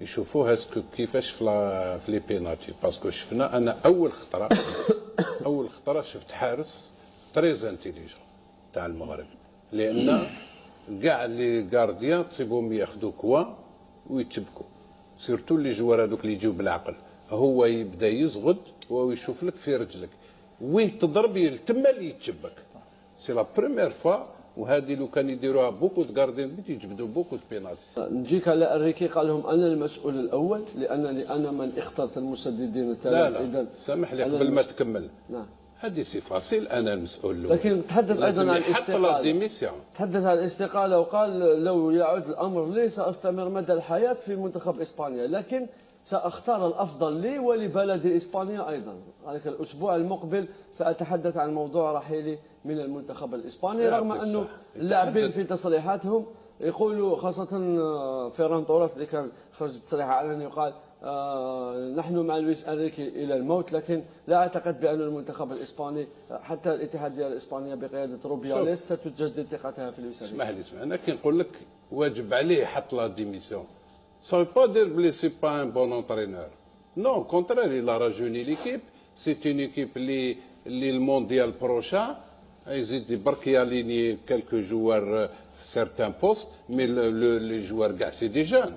يشوفوا هاسكو كيفاش في لي بينالتي، باسكو شفنا انا اول خطره شفت حارس تريز انتيليجون تاع المغرب، لان كاع لي غارديان تصيبهم ياخذوا كوا ويتشبكوا، سيرتو لي جوار هذوك اللي يجيو بالعقل، هو يبدا يزغد ويشوف لك في رجلك وين تضرب تما اللي يتشبك. سي لا بريمير فوا، وهذه لو كان يديروها بوكو دو غارديان يجبدوا بوكو دو بينالتي. نجيك على انريكي، قال لهم انا المسؤول الاول لانني انا من اخترت المسددين الثلاث. لا لا سامح لي قبل ما تكمل. نعم هذه سي فاسيل، انا المسؤول الاول، لكن تحدث ايضا عن الاستقاله. تحدث عن الاستقاله وقال لو يعود الامر لي ساستمر مدى الحياه في منتخب اسبانيا، لكن ساختار الافضل لي ولبلدي اسبانيا ايضا. ذلك الاسبوع المقبل ساتحدث عن موضوع رحيلي من المنتخب الاسباني، رغم انه اللاعبين في تصريحاتهم يقولوا، خاصه فيران توريس اللي كان خرج بتصريح علني وقال نحن مع لويس انريكي الى الموت، لكن لا اعتقد بان المنتخب الاسباني حتى الاتحاديه الاسبانيه بقياده روبياليس ستجدد ثقتها في لويس انريكي. اسمح لي انا كي نقول لك واجب عليه يحط لا ديميسيون، ça veut pas dire que c'est pas un bon entraîneur. Non, au contraire, il a rajeuni l'équipe. C'est une équipe le mondial prochain. Ils ont barqué aligné quelques joueurs certains postes, mais les joueurs gars c'est des jeunes.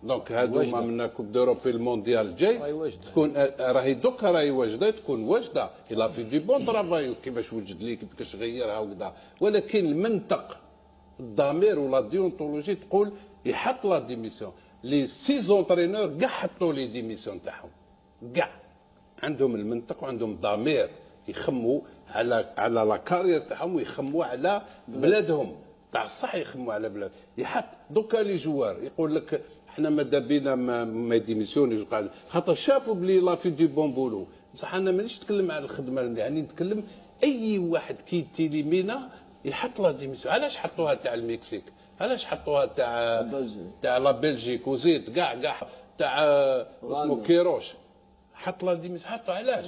Donc هذوما من كوب دوروب المونديال جاي تكون راهي دوكا راهي واجده، تكون واجده. il a fait du bon travail كيفاش وجد ليك كيفاش غيرها وكذا، ولكن المنطق الضمير ولا ديونتولوجي تقول يحط لا ديميسيون. لي سي زونترينور كاع حطوا لي ديميسيون تاعهم، كاع عندهم المنطق وعندهم ضمير، يخموا على لا كارير تاعهم ويخموا على بلادهم. تاع الصح يخموا على بلاد. يحط دوكا لي جوار يقول لك احنا ماذا بينا ما ديميسيونيش، خاطر شافوا بلي لا في دي بون بولو. بصح انا مانيش نتكلم على الخدمه، يعني نتكلم اي واحد كي تيليمينا يحط لا ديميسيون. علاش حطوها تاع المكسيك؟ علاش حطوها تاع لا بلجيك وزيد كاع تاع اسمه كيروش حط لا ديميسيون. حطوا علاش؟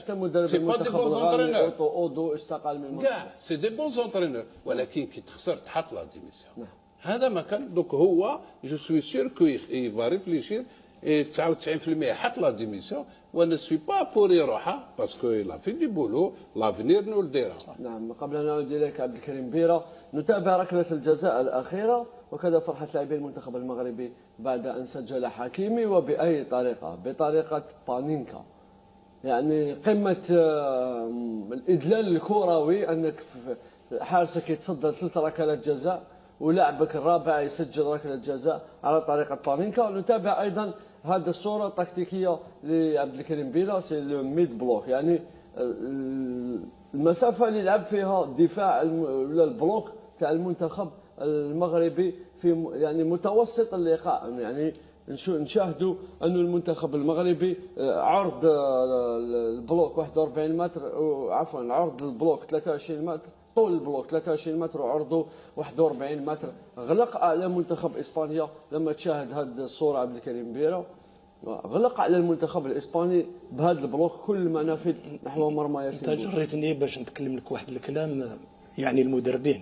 سي با دي بون زونترينور، اودو استقال من كاع سي دي بون زونترينور، ولكن كي تخسر تحط لا ديميسيون. هذا ما كان. دوك هو جو سوي سير كو يفا ريفليشير 99% حط لا ديميسيون، وانا سوي با بور يروحها باسكو لا في دي بولو لافنير نو ديرا. نعم. قبل ان نعود اليك عبد الكريم بيرة، نتابع ركله الجزاء الاخيره وكذا فرحه لاعبي المنتخب المغربي بعد ان سجل حكيمي، وباي طريقه؟ بطريقه بانينكا. يعني قمه الادلال الكروي انك حارسك يتصدر 3 ركلات جزاء ولاعبك الرابع يسجل ركله جزاء على طريقه بانينكا. ونتابع ايضا هذه الصوره التكتيكيه لعبد الكريم بيلا، سي لو ميد بلوك، يعني المسافه اللي لعب فيها الدفاع ولا البلوك تاع المنتخب المغربي في يعني متوسط اللقاء. يعني نشاهدوا أن المنتخب المغربي عرض البلوك 41 متر، عفوا عرض البلوك 23 متر، طول البلوك 23 متر وعرضه 41 متر. غلق على منتخب اسبانيا. لما تشاهد هذه الصوره عبد الكريم بيرة، غلق على المنتخب الاسباني بهذا البلوك كل منافذ نحو مرمى ياسين. انت جريتني باش نتكلم لك واحد الكلام. يعني المدربين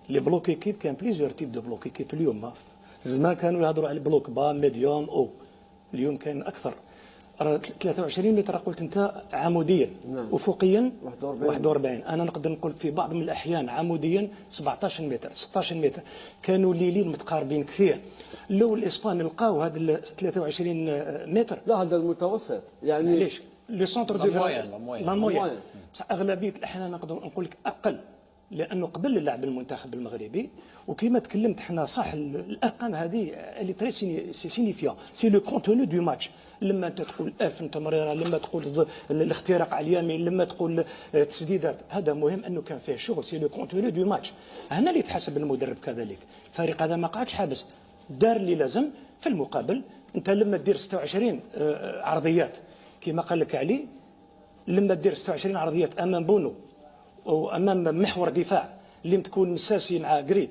لي بلوك ايكيب كان بليزيور تيب دو بلوك ايكيب. اليوم زمان كانوا يهضروا على البلوك با ميديوم او، اليوم كان اكثر. 23 متر قلت انت عموديا. نعم. افقيا 41. انا نقدر نقول في بعض من الاحيان عموديا 17 متر 16 متر. كانوا الليلين متقاربين كثير. لو الاسبان لقاو هذا 23 متر. لا هذا المتوسط يعني. ليش لي سونتر دو لا موين اغلبيه الاحيان نقدر نقول لك اقل، لانه قبل اللعب المنتخب المغربي. وكما تكلمت احنا صح الارقام هذه اللي تري سينيفيا سي لو كونتوني دو ماتش. لما انت تقول تمريره، لما تقول الاختراق على اليمين، لما تقول تسديدات، هذا مهم انه كان فيه شغل. سي لو كونتوني دو ماتش. هنا اللي يتحسب المدرب كذلك. الفريق هذا ما قعدش حابس، دار اللي لازم. في المقابل انت لما تدير 26 عرضيات كما قال لك علي، لما تدير 26 عرضيات امام بونو وامام محور دفاع اللي تكون مساسي مع قريب،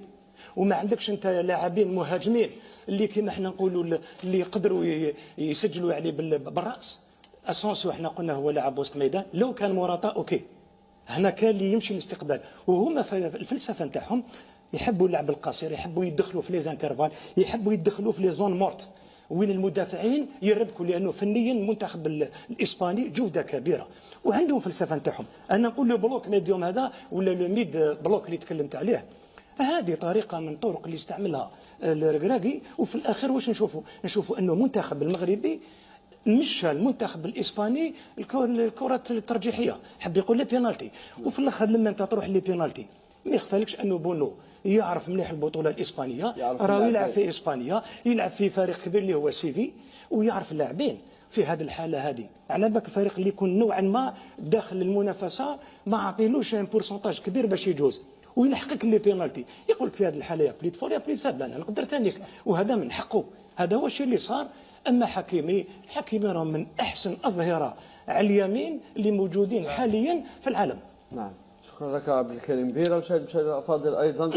وما عندكش انت لاعبين مهاجمين اللي كما احنا نقولوا اللي يقدروا يسجلوا عليه بالراس. اسونسيو احنا قلنا هو لاعب وسط ميدان، لو كان موراتا اوكي. هنا كان اللي يمشي الاستقبال، وهما في الفلسفه نتاعهم يحبوا اللعب القصير، يحبوا يدخلوا في لي زانترفال، يحبوا يدخلوا في لي زون مورت. وين المدافعين يربكوا، لانه فنيا المنتخب الاسباني جوده كبيره وعندهم فلسفه نتاعهم. انا نقول له بلوك ميديوم هذا ولا الميد بلوك اللي تكلمت عليه، هذه طريقه من طرق اللي استعملها الركراكي. وفي الاخر واش نشوفوا انه المنتخب المغربي مشى المنتخب الاسباني الكره الترجيحيه، حب يقول لي بينالتي. وفي الاخر لما انت تروح لي بينالتي ما يخفالكش انه بونو يعرف مليح البطوله الاسبانيه، راه يلعب في اسبانيا، يلعب في فريق كبير اللي هو سيفي، ويعرف اللاعبين. في هذه الحاله هذه على بالك الفريق اللي يكون نوعا ما داخل المنافسه ما عطيلوش ان بورسونتاج كبير باش يجوز ويلحقك لي بينالتي، يقول لك في هذه الحاله يا بليد فور يا بليد فاب، انا نقدر ثانيك، وهذا من حقه، هذا هو الشيء اللي صار. اما حكيمي راه من احسن اظهره على اليمين اللي موجودين حاليا في العالم. نعم، شكرا لك عبد الكريم بيرة. مشاهد فاضل ايضا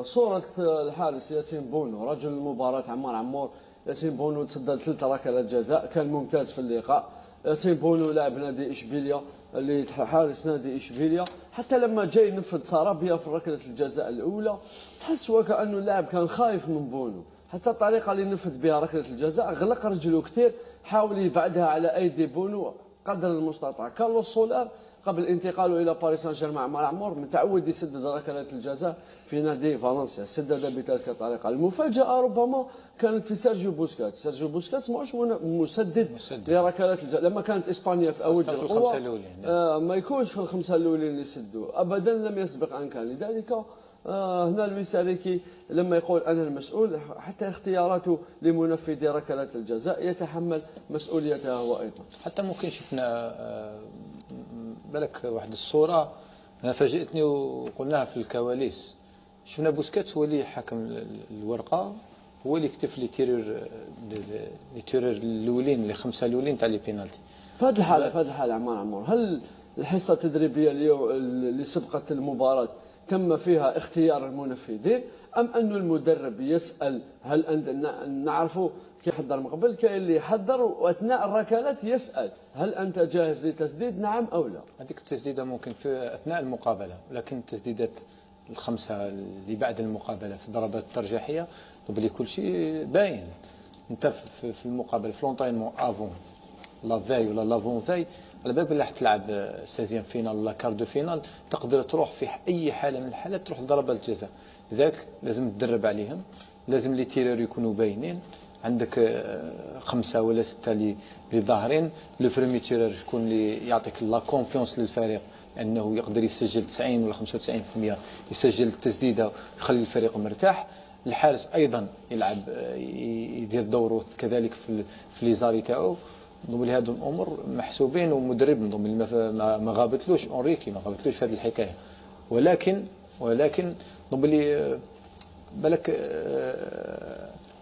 صوره الحارس ياسين بونو رجل المباراه عمار عمور. ياسين بونو تسدد 3 ركلات جزاء، كان ممتاز في اللقاء. ياسين بونو لاعب نادي اشبيليا، اللي حارس نادي اشبيليا، حتى لما جاي ينفذ سارابيا في ركله الجزاء الاولى تحس وكانه اللاعب كان خايف من بونو، حتى الطريقه اللي نفذ بها ركله الجزاء غلق رجله كثير، حاول يبعدها على ايدي بونو قدر المستطاع. كارلوس سولار قبل انتقاله الى باريس سان جيرمان عمار عمور متعود يسدد ركلات الجزاء في نادي فالنسيا، سدد بتلك الطريقه. المفاجاه ربما كانت في سيرجيو بوسكاتس. سيرجيو بوسكاتس ماهوش مسدد لركلات الجزاء، لما كانت اسبانيا في اوج القوه ما يكونش في الخمسه الاولين اللي يسدوا ابدا، لم يسبق ان كان. لذلك هنا لويس انريكي لما يقول انا المسؤول، حتى اختياراته لمنفذي ركلات الجزاء يتحمل مسؤوليتها هو ايضا. حتى ممكن شفنا بالك واحد الصوره انا فاجئتني وقلناها في الكواليس، شفنا بوسكيتس هو اللي حكم الورقه، هو اللي كتب لي تيرور الاولين اللي 5 الاولين تاع لي بينالتي. في هذه الحاله عمار هل الحصه التدريبيه اليوم اللي سبقت المباراه تم فيها اختيار المنفذين، ام أن المدرب يسأل هل أنت نعرفه كي يحضر من قبل، كاين اللي يحضر واثناء الركلات يسأل هل أنت جاهز للتسديد نعم أو لا؟ هذيك التسديده ممكن في اثناء المقابله، لكن التسديدات ال5 اللي بعد المقابله في الضربات الترجيحيه بلي كل شيء باين. انت في المقابله في لونطرينمون افون لا فاي ولا لافون فاي، على بالك بلي راح تلعب 16 فينال ولا كار دو فينال، تقدر تروح في اي حاله من الحالات تروح لضربات الجزاء. لذلك لازم تدرب عليهم، لازم لي تيرور يكونوا باينين، عندك 5 ولا 6 اللي ظاهرين. لو بريمي تيرور يكون اللي يعطيك لا كونفيونس للفريق انه يقدر يسجل 90 ولا 95% يسجل التسديده ويخلي الفريق مرتاح. الحارس ايضا يلعب يدير دوره كذلك في لي زاري تاعو. نقول هذو الامور محسوبين، ومدرب نظن ما غابتلوش اونريكي، ما غابتلوش في هذه الحكايه. ولكن نقول بالك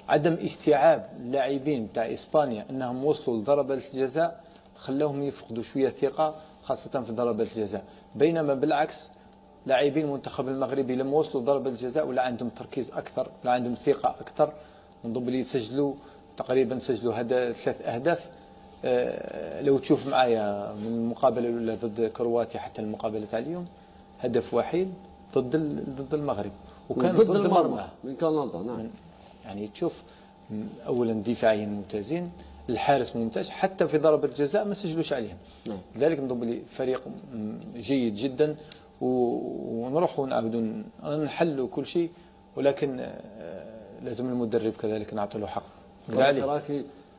عدم استيعاب اللاعبين تاع اسبانيا انهم وصلوا لضربات الجزاء خلاهم يفقدوا شويه ثقه خاصه في ضربات الجزاء، بينما بالعكس لاعبين المنتخب المغربي لما وصلوا ضربات الجزاء ولا عندهم تركيز اكثر ولا عندهم ثقه اكثر. نظن يسجلوا تقريبا 3 أهداف. لو تشوف معايا من المقابله الاولى ضد كرواتيا حتى المقابله تاع اليوم هدف وحيد ضد المغرب، وكان ضد المرمى من كندا. نعم، يعني تشوف اولا دفاعيا ممتازين، الحارس ممتاز، حتى في ضربة الجزاء ما سجلوش عليهم. لذلك نظن لي فريق جيد جدا، ونروحوا ونعاودوا نحلوا كل شيء، ولكن لازم المدرب كذلك نعطي له حق.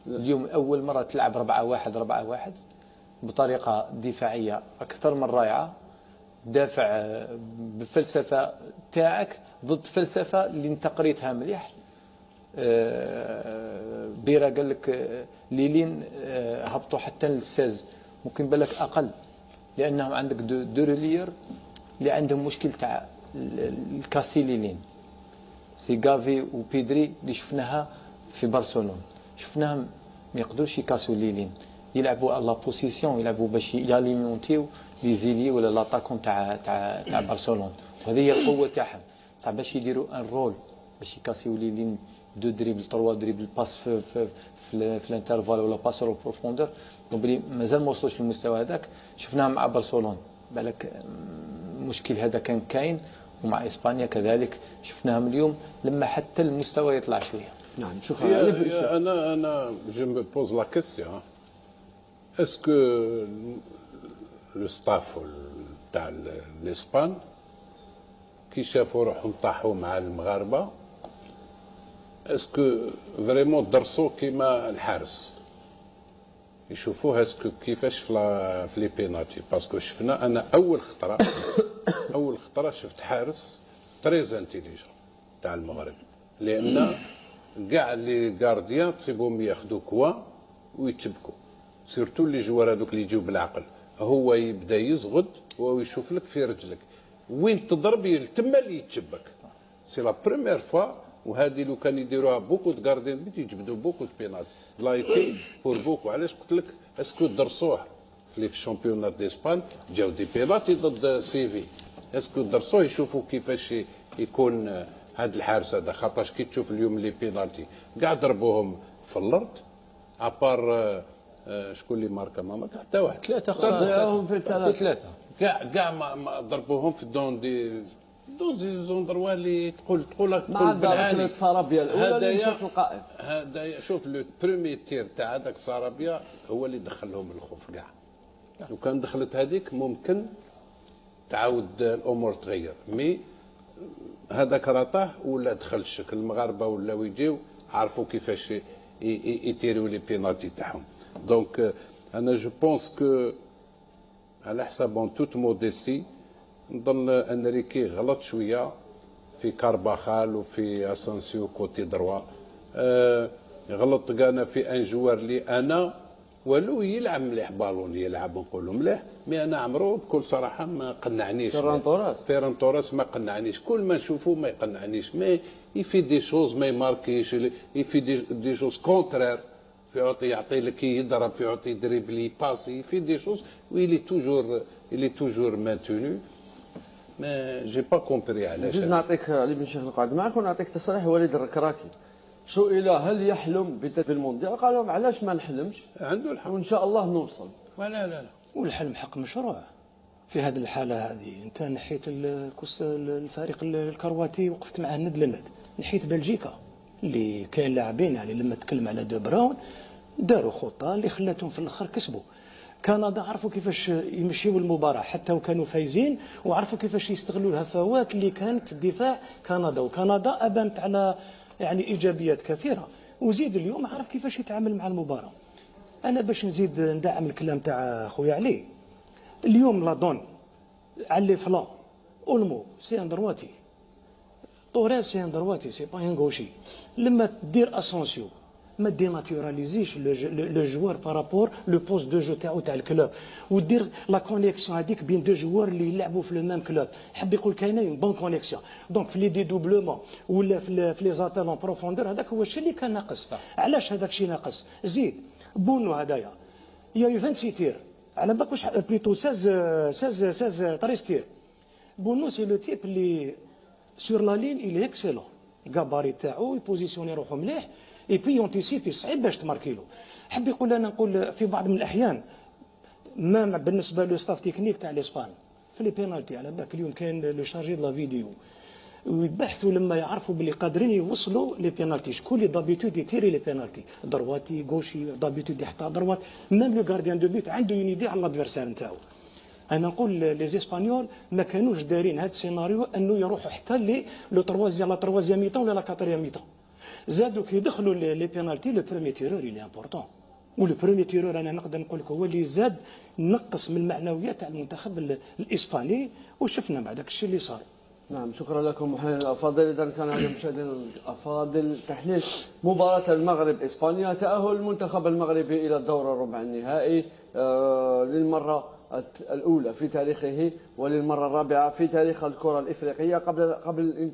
اليوم اول مره تلعب 4-1 بطريقه دفاعيه اكثر من رائعه، دافع بفلسفه تاعك ضد فلسفه اللي انت قريتها مليح. بيرا قال لك ليلين هبطوا حتى للساز، ممكن بالك اقل، لانهم عندك دو ريلير اللي عندهم مشكل تاع الكاسيليلين، سي غافي وبيدري اللي شفناها في برشلونه، شفناهم ما يقدروش يكاسوا ليلين، يلعبوا على لا بوزيسيون، يلعبوا باش ياليمونتيو لي زيلي ولا لاطاكون تاع برشلونه، وهذه هي القوه تاعهم، تاع باش يديروا ان رول باش يكاسيو ليلين 2 دريبل 3 دريبل باس في الانترفال ولا باس او بروفوندور. دونك مازال ما وصلوش للمستوى هذاك، شفناها مع برشلونه بالك المشكل هذا كان كاين، ومع اسبانيا كذلك شفناهم اليوم لما حتى المستوى يطلع شويه. نعم شكرا. انا جو مو بوز لا كيستيون اسكو لو ستاف تاع الاسبان كي شافوا روحهم طاحوا مع المغاربه اسكو فريمون درسوا كيما الحارس يشوفوها اسكو كيفاش في لي بينالتي باسكو شفنا انا اول خطره شفت حارس تريز انتيليجون تاع المغرب لان كاع لي غارديان تصيبهم ياخذوا كوا ويتشبكوا سيرتو لي جوار هذوك اللي يجيو بالعقل هو يبدا يزغد وهو يشوف لك في رجلك وين تضرب تما اللي يتشبك سي لا بروميير فوا وهذه لو كان يديروها بوكو د غارديان بيت يجبدوا بوكو د بينالتي لايتي بور بوكو علاش قلت لك اسكو درسوه في الشامبيونات ديسبان جاو دي بينالتي ضد سيفي اسكو درسوه يشوفوا كيفاش يكون هذا الحارس هذا خاطرش كي تشوف اليوم لي بينالتي كاع ضربوهم في الارض ابار شكون اللي ماركا ما ماركا حتى واحد ثلاثه ضيعوهم في ثلاثه كاع ما ضربوهم في دون دي زوندروا اللي تقول مع بالعاني صرابيا الاولى اللي مشات القائم. هذا شوف لو بروميي تير تاع هذاك صرابيا هو اللي دخلهم الخوف كاع لو كان دخلت هذيك ممكن تعاود الامور تغير مي هذاك راه ولا دخل الشكل المغاربه ولاو يجيو عرفوا كيفاش يتيروا لي بينالتي تاعهم دونك انا جو بونس كو على حساب توت موديستي نظن انريكي غلط شويه في كارباخال وفي اسانسيو كوتي دروا غلط كان في ان جوار اللي انا ولو يلعب مليح بالون يلعب نقولوا مليح مي انا عمرو بكل صراحه ما قنعنيش فيران توريس ما قنعنيش كل ما نشوفه ما يقنعنيش مي يفي دي شوز ما يماركيش يفي دي شوز كونترير في يعطي لك يضرب في يعطي دريبلي باسي في دي شوز ويلي توجور مانتوني ما جي با كومبري علاش. زيد نعطيك علي بن شيخ نقعد معك ونعطيك تصريح وليد الركراكي سئل هل يحلم بالمونديال قال لهم علاش ما نحلمش عنده الحق وان شاء الله نوصل. لا والحلم حق مشروع في هذه الحاله هذه. انت نحيت الفريق الكرواتي وقفت معاه ند لند نحيت بلجيكا اللي كاين لاعبين يعني لما تكلم على دو براون داروا خطه اللي خلاتهم في الاخر كسبوا. كندا عرفوا كيفاش يمشيوا المباراه حتى وكانوا فايزين وعرفوا كيفاش يستغلوا الهفوات اللي كانت في الدفاع كندا وكندا ابانت على يعني ايجابيات كثيره وزيد اليوم عرف كيفاش يتعامل مع المباراه. انا باش نزيد ندعم الكلام تاع خويا علي اليوم لا دون على لي فلان اولمو سي ان درواتي طوريس سي ان درواتي سي با ان غوشي لما دير اسونسيو ما ديناتوراليزيش لو جوار بارابور لو بوست دو جو تاع الكلوب ودير لا كونيكسيون هذيك بين دو جوار اللي يلعبوا في لو ميم كلوب حب يقول كاينه اون بون كونيكسيون دونك في لي ديدوبلومون ولا في لي زاتال اون بروفوندور هذاك هو الشيء اللي كان ناقص. علاش هذاك الشيء ناقص؟ زيد بونو هدايا يا 26 تير على بالك واش بليتو 16 13 تير. بونو سي لو تيب اللي سور لا لين il est excellent الكاباري تاعو يبوزيسيوني روحو مليح اي بي يونتيسيبي صعيب باش تماركيلو. حب يقول انا نقول في بعض من الاحيان ما بالنسبه لو ستاف تكنيك تاع الاسبان في لي بينالتي على بالك اليوم كاين لو شارجي لا فيديو ويبحثوا لما يعرفوا باللي قادرين يوصلوا لي بينالتي شكون اللي دابيتود يتيري لي بينالتي درواتي غوشي دابيتود يحطها دروات ميم لو غارديان دو بيت عنده اون ايدي على الادفيرسير نتاعو. انا نقول لي زيسبانيول ما كانوش دارين هذا السيناريو انه يروحوا حتى لو تروازيام ميطون ولا لا كاتريام ميطون. زادوا كي يدخلوا لي بينالتي لو بروميي تيرور اللي امبورطون ولو بروميي تيرور انا نقدر نقول لك هو اللي زاد نقص من المعنويات تاع المنتخب الاسباني وشفنا مع داك الشيء اللي صار. نعم شكرا لكم محللين الافاضل. اذا كان هذا مشاهدينا الافاضل تحليل مباراه المغرب اسبانيا تاهل المنتخب المغربي الى الدور الربع النهائي للمره الاولى في تاريخه وللمره الرابعه في تاريخ الكره الافريقيه قبل